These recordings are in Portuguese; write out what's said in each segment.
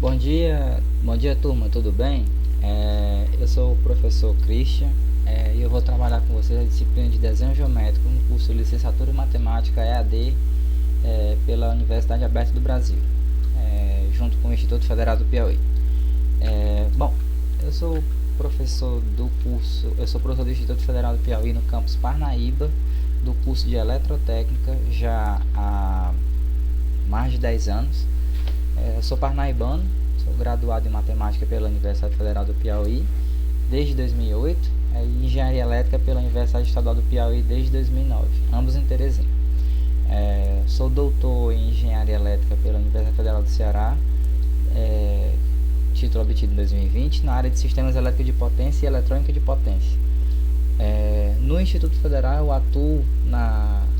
Bom dia turma, tudo bem? Eu sou o professor Christian e eu vou trabalhar com vocês a disciplina de desenho geométrico no curso de licenciatura em matemática EAD pela Universidade Aberta do Brasil, junto com o Instituto Federal do Piauí. Bom, eu sou eu sou professor do Instituto Federal do Piauí no campus Parnaíba, do curso de Eletrotécnica já há mais de 10 anos. Eu sou parnaibano, sou graduado em matemática pela Universidade Federal do Piauí desde 2008 e engenharia elétrica pela Universidade Estadual do Piauí desde 2009, ambos em Teresina. Sou doutor em engenharia elétrica pela Universidade Federal do Ceará, título obtido em 2020, na área de sistemas elétricos de potência e eletrônica de potência. No Instituto Federal eu atuo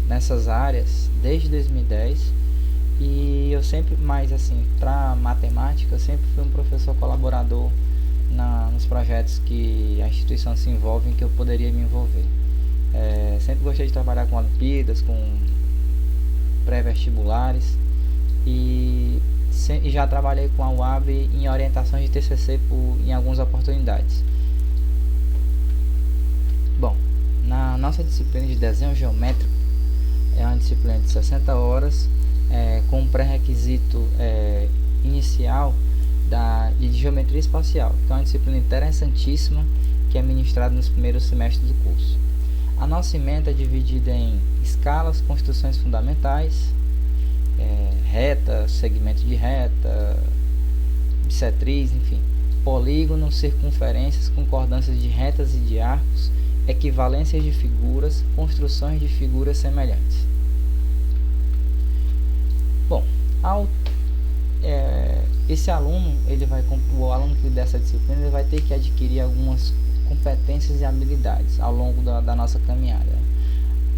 nessas áreas desde 2010. E eu sempre, mais assim, para matemática, eu sempre fui um professor colaborador nos projetos que a instituição se envolve, em que eu poderia me envolver. Sempre gostei de trabalhar com Olimpíadas, com pré-vestibulares e já trabalhei com a UAB em orientação de TCC em algumas oportunidades. Bom, na nossa disciplina de desenho geométrico, é uma disciplina de 60 horas, com um pré-requisito inicial de geometria espacial, que é uma disciplina interessantíssima que é ministrada nos primeiros semestres do curso. A nossa ementa é dividida em escalas, construções fundamentais, reta, segmento de reta, bissetriz, enfim, polígonos, circunferências, concordâncias de retas e de arcos, equivalências de figuras, construções de figuras semelhantes. Bom, esse aluno, o aluno que dessa disciplina, ele vai ter que adquirir algumas competências e habilidades ao longo da nossa caminhada.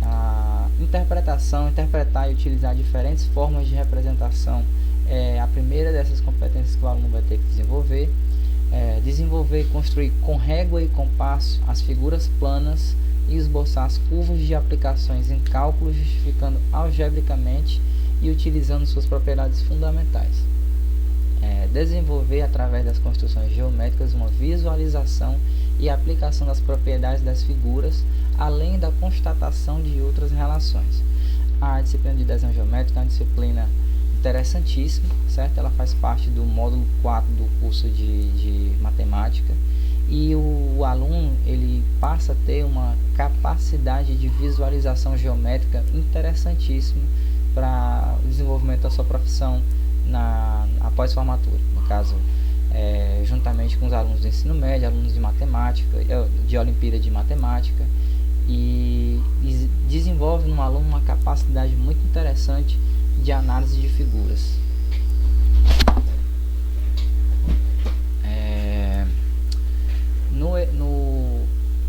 A interpretar e utilizar diferentes formas de representação é a primeira dessas competências que o aluno vai ter que desenvolver. Desenvolver e construir com régua e compasso as figuras planas e esboçar as curvas de aplicações em cálculo, justificando algebricamente e utilizando suas propriedades fundamentais. Desenvolver através das construções geométricas uma visualização e aplicação das propriedades das figuras, além da constatação de outras relações. A disciplina de desenho geométrico é uma disciplina interessantíssima, certo? Ela faz parte do módulo 4 do curso de matemática e o aluno ele passa a ter uma capacidade de visualização geométrica interessantíssima para o desenvolvimento da sua profissão após formatura, no caso, juntamente com os alunos do ensino médio, alunos de matemática, de Olimpíada de Matemática, e desenvolve no aluno uma capacidade muito interessante de análise de figuras.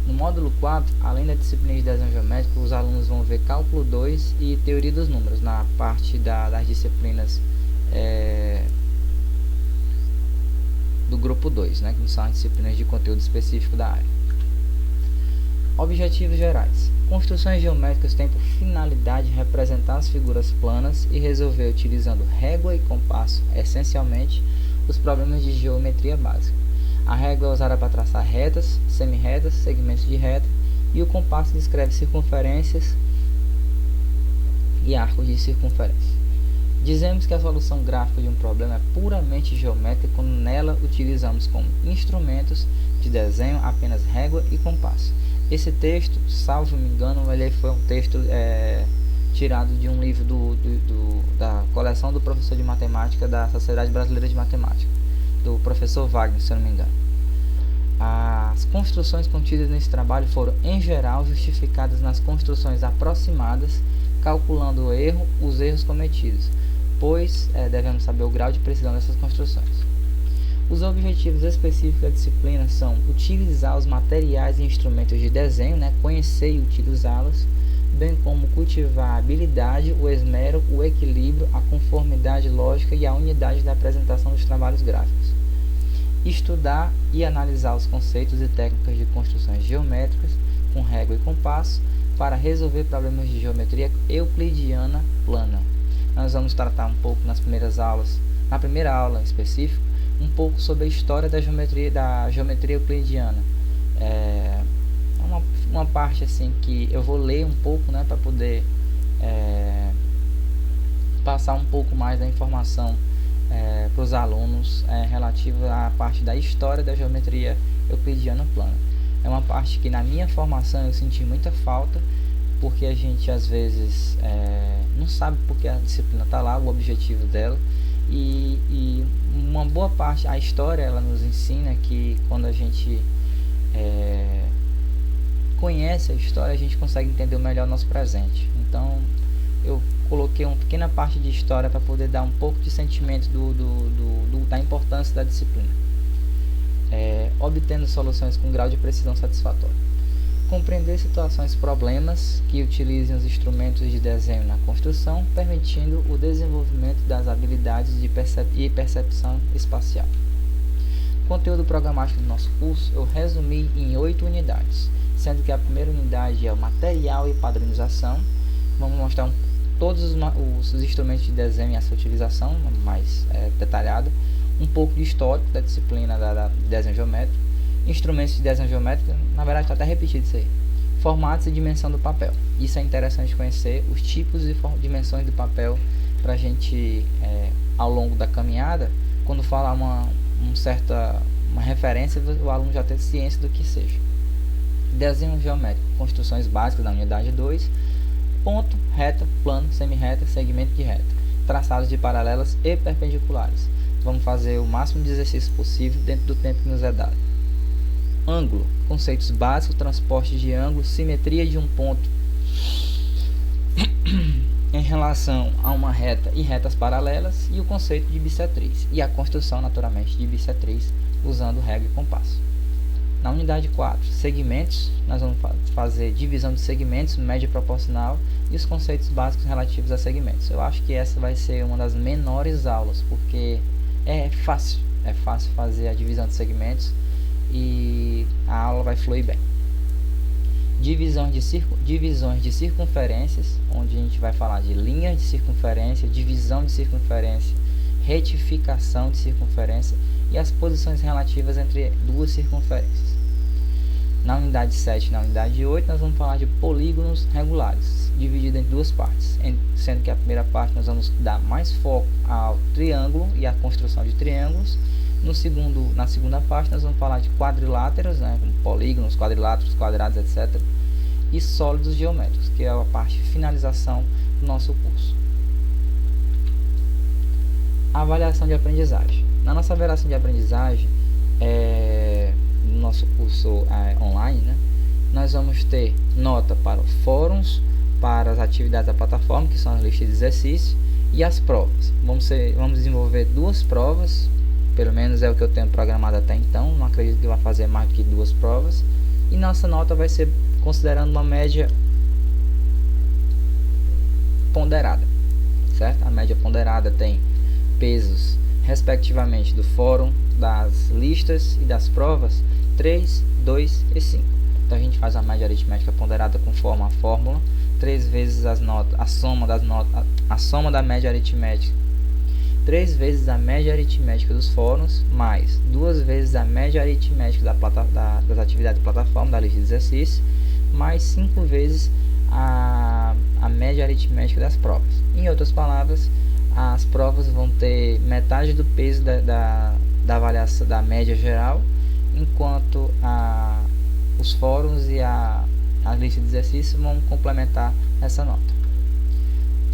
No módulo 4, além da disciplina de desenho geométrico, os alunos vão ver cálculo 2 e teoria dos números na parte das disciplinas do grupo 2, né, que são as disciplinas de conteúdo específico da área. Objetivos gerais. Construções geométricas têm por finalidade representar as figuras planas e resolver, utilizando régua e compasso, essencialmente, os problemas de geometria básica. A régua é usada para traçar retas, semi-retas, segmentos de reta, e o compasso descreve circunferências e arcos de circunferência. Dizemos que a solução gráfica de um problema é puramente geométrica quando nela utilizamos como instrumentos de desenho apenas régua e compasso. Esse texto, salvo me engano, ele foi um texto tirado de um livro da coleção do professor de matemática da Sociedade Brasileira de Matemática, do professor Wagner, se eu não me engano. As construções contidas nesse trabalho foram, em geral, justificadas nas construções aproximadas, calculando os erros cometidos, pois devemos saber o grau de precisão dessas construções. Os objetivos específicos da disciplina são utilizar os materiais e instrumentos de desenho, conhecer e utilizá-los, bem como cultivar a habilidade, o esmero, o equilíbrio, a conformidade lógica e a unidade da apresentação dos trabalhos gráficos. Estudar e analisar os conceitos e técnicas de construções geométricas com régua e compasso para resolver problemas de geometria euclidiana plana. Nós vamos tratar um pouco nas primeiras aulas, na primeira aula em específico, um pouco sobre a história da geometria euclidiana. É uma parte assim que eu vou ler um pouco, né, para poder passar um pouco mais da informação para os alunos relativa à parte da história da geometria euclidiana plana. É uma parte que na minha formação eu senti muita falta, porque a gente às vezes não sabe porque a disciplina está lá, o objetivo dela, e uma boa parte, a história ela nos ensina que quando a gente conhece a história, a gente consegue entender melhor o nosso presente. Então eu coloquei uma pequena parte de história para poder dar um pouco de sentimento da importância da disciplina. Obtendo soluções com grau de precisão satisfatório. Compreender situações e problemas que utilizem os instrumentos de desenho na construção, permitindo o desenvolvimento das habilidades de percepção espacial. O conteúdo programático do nosso curso eu resumi em 8 unidades, sendo que a primeira unidade é o material e padronização. Vamos mostrar todos os instrumentos de desenho e a sua utilização mais detalhada, um pouco de histórico da disciplina da desenho geométrico, instrumentos de desenho geométrico, na verdade está até repetido isso aí, formatos e dimensão do papel. Isso é interessante conhecer os tipos e dimensões do papel para a gente, ao longo da caminhada, quando falar uma referência, o aluno já ter ciência do que seja. Desenho geométrico, construções básicas da unidade 2, ponto, reta, plano, semi-reta, segmento de reta, traçados de paralelas e perpendiculares. Vamos fazer o máximo de exercício possível dentro do tempo que nos é dado. Ângulo, conceitos básicos, transporte de ângulo, simetria de um ponto em relação a uma reta e retas paralelas, e o conceito de bissetriz, e a construção naturalmente de bissetriz usando régua e compasso. Na unidade 4, segmentos, nós vamos fazer divisão de segmentos, média proporcional e os conceitos básicos relativos a segmentos. Eu acho que essa vai ser uma das menores aulas, porque é fácil fazer a divisão de segmentos e a aula vai fluir bem. Divisões de circunferências, onde a gente vai falar de linhas de circunferência, divisão de circunferência, retificação de circunferência e as posições relativas entre duas circunferências. Na unidade 7 e na unidade 8 nós vamos falar de polígonos regulares, dividido em duas partes, sendo que a primeira parte nós vamos dar mais foco ao triângulo e à construção de triângulos. Na segunda parte nós vamos falar de quadriláteros, né, como polígonos, quadriláteros, quadrados, etc. E sólidos geométricos, que é a parte de finalização do nosso curso. Avaliação de aprendizagem. Na nossa avaliação de aprendizagem, no nosso curso online, né, nós vamos ter nota para os fóruns, para as atividades da plataforma, que são as listas de exercício, e as provas. Vamos desenvolver 2 provas, pelo menos é o que eu tenho programado até então, não acredito que vai fazer mais do que 2 provas, e nossa nota vai ser considerando uma média ponderada, certo? A média ponderada tem pesos respectivamente do fórum, das listas e das provas 3, 2 e 5. Então a gente faz a média aritmética ponderada conforme a fórmula, 3 vezes a soma da média aritmética, 3 vezes a média aritmética dos fóruns, mais 2 vezes a média aritmética das atividades da plataforma, da lista de exercício, mais 5 vezes a média aritmética das provas. Em outras palavras, as provas vão ter metade do peso da avaliação da média geral, enquanto os fóruns e a lista de exercícios vão complementar essa nota.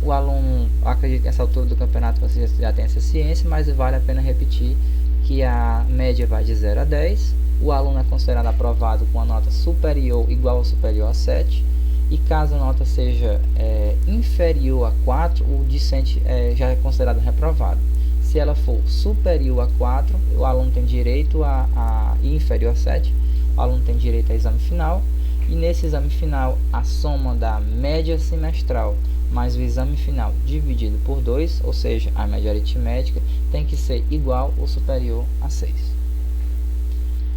O aluno, acredito que nessa altura do campeonato você já tem essa ciência, mas vale a pena repetir que a média vai de 0 a 10, o aluno é considerado aprovado com a nota superior igual ou superior a 7, e caso a nota seja inferior a 4, o discente já é considerado reprovado. Se ela for superior a 4, o aluno tem direito e inferior a 7, o aluno tem direito a exame final, e nesse exame final a soma da média semestral mais o exame final dividido por 2, ou seja, a média aritmética, tem que ser igual ou superior a 6.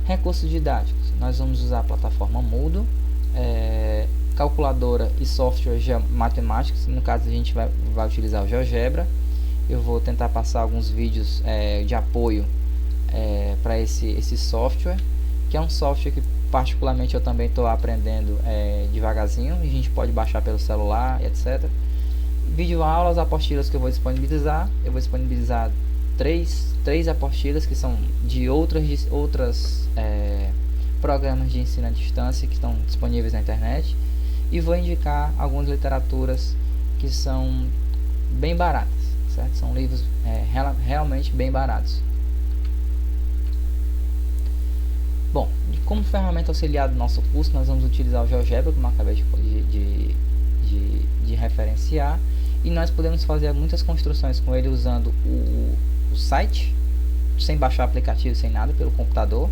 Recursos didáticos. Nós vamos usar a plataforma Moodle, calculadora e software matemáticos. No caso a gente vai utilizar o GeoGebra. Eu vou tentar passar alguns vídeos de apoio para esse software, que é um software que particularmente eu também estou aprendendo devagarzinho, e a gente pode baixar pelo celular, etc. Videoaulas, apostilas que eu vou disponibilizar três apostilas que são de outras programas de ensino à distância que estão disponíveis na internet, e vou indicar algumas literaturas que são bem baratas, certo? São livros realmente bem baratos. Bom, como ferramenta auxiliar do nosso curso, nós vamos utilizar o GeoGebra, como eu acabei de referenciar, e nós podemos fazer muitas construções com ele usando o site, sem baixar aplicativo, sem nada, pelo computador,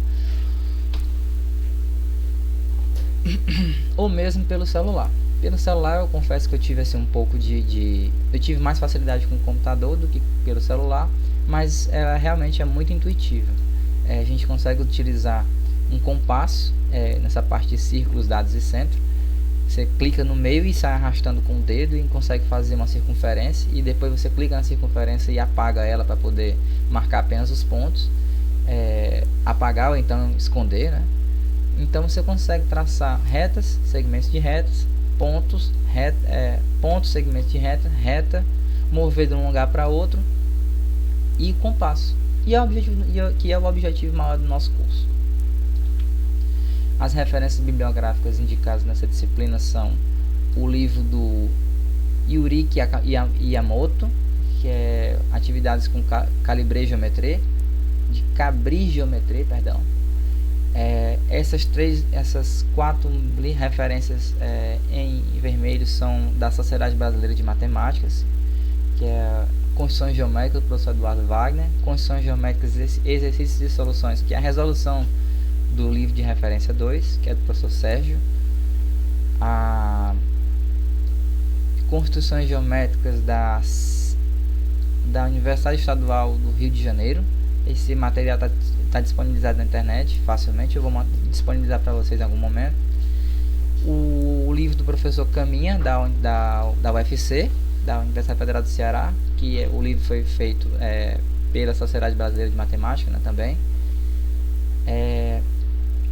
ou mesmo pelo celular. Pelo celular eu confesso que eu tive assim, um pouco eu tive mais facilidade com o computador do que pelo celular, mas ela realmente é muito intuitiva. A gente consegue utilizar um compasso nessa parte de círculos, dados e centro. Você clica no meio e sai arrastando com o dedo e consegue fazer uma circunferência, e depois você clica na circunferência e apaga ela para poder marcar apenas os pontos, apagar ou então esconder, né? Então você consegue traçar retas, segmentos de retas, pontos, pontos, segmentos de reta, mover de um lugar para outro, e compasso, que é o objetivo maior do nosso curso. As referências bibliográficas indicadas nessa disciplina são o livro do Yuriki Yamoto, que é Atividades com Cabriometria, perdão. Essas 4 referências em vermelho são da Sociedade Brasileira de Matemáticas, que é Construções Geométricas do professor Eduardo Wagner, Construções Geométricas, Exercícios e Soluções, que é a resolução do livro de referência 2, que é do professor Sérgio, a Construções Geométricas da Universidade Estadual do Rio de Janeiro. Esse material está disponibilizado na internet facilmente, eu vou disponibilizar para vocês em algum momento. O livro do professor Caminha, da UFC, da Universidade Federal do Ceará, que o livro foi feito pela Sociedade Brasileira de Matemática, né, também.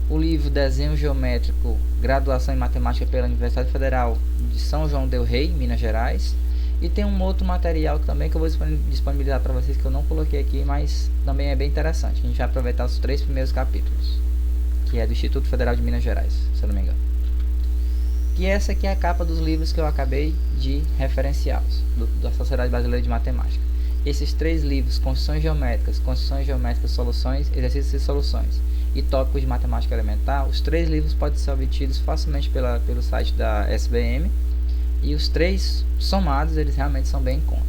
O livro Desenho Geométrico, Graduação em Matemática pela Universidade Federal de São João del Rei, Minas Gerais. E tem um outro material também que eu vou disponibilizar para vocês, que eu não coloquei aqui, mas também é bem interessante. A gente vai aproveitar os 3 primeiros capítulos, que é do Instituto Federal de Minas Gerais, se eu não me engano. E essa aqui é a capa dos livros que eu acabei de referenciá-los, da Sociedade Brasileira de Matemática. Esses 3 livros, Construções Geométricas, Soluções, Exercícios e Soluções, e Tópicos de Matemática Elementar, os 3 livros podem ser obtidos facilmente pelo site da SBM, e os 3 somados, eles realmente são bem em conta.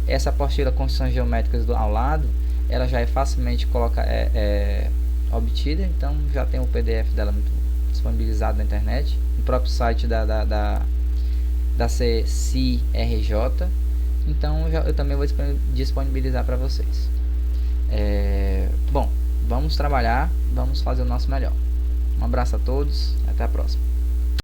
Essa apostila Construções Geométricas ao lado, ela já é facilmente obtida, então já tem o PDF dela muito disponibilizado na internet, no próprio site da CCRJ. Então eu também vou disponibilizar para vocês. Bom, vamos trabalhar, vamos fazer o nosso melhor. Um abraço a todos, até a próxima.